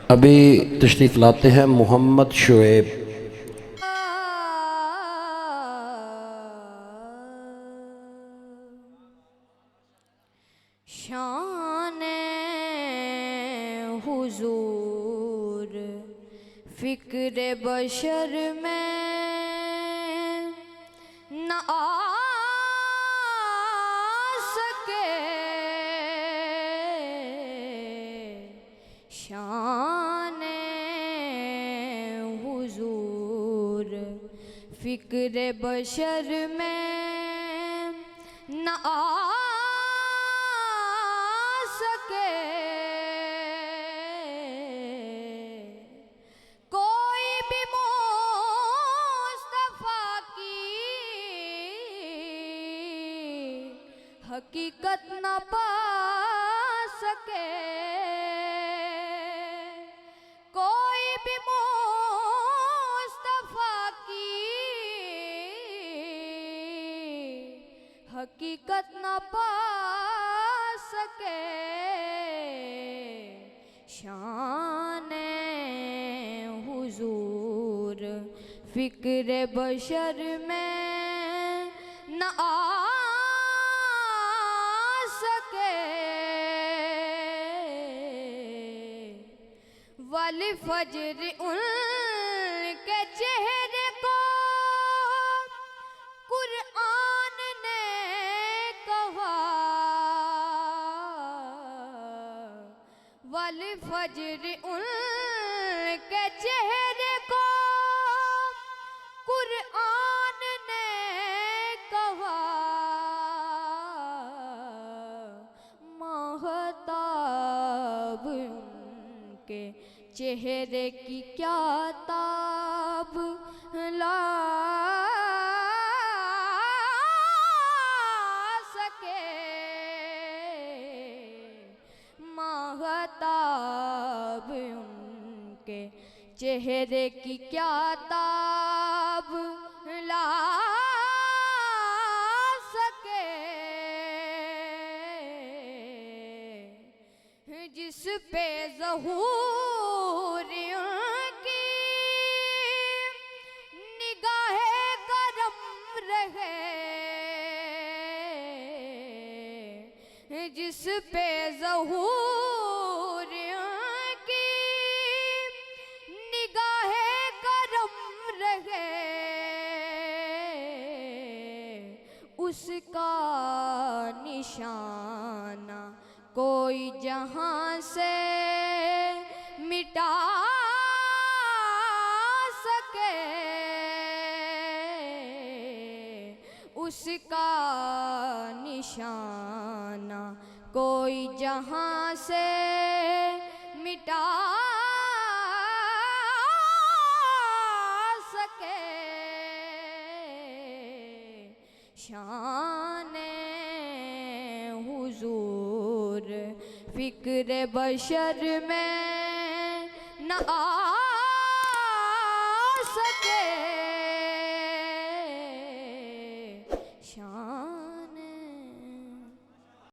अभी तशरीफ़ लाते हैं मोहम्मद शुएब। शाने हुजूर फिक्र बशर में न आ सके। शाने हुजूर फिक्र बशर में न आ सके। कोई भी मुस्तफा की हकीकत न पा सके। कोई भी मुस्तफा की हकीकत न पा सके। शाने हुजूर फिक्र बशर में न आ सके। वल फजर उनके चेहरे को कुरान ने कहा। वल फजर उनके चेहरे को कुरान ने कहा। महताब उनके चेहरे की क्या ताब ला सके। महताब उनके चेहरे की क्या ताब ला सके। जिस पे ज़हूर उनकी निगाहे करम रहे। जिस पे ज़हूर उनकी निगाहे करम रहे। उसका निशाना कोई जहां से मिटा सके। उसका निशाना कोई जहां से मिटा सके। शाने हुजूर फिक्र बशर में न आ सके।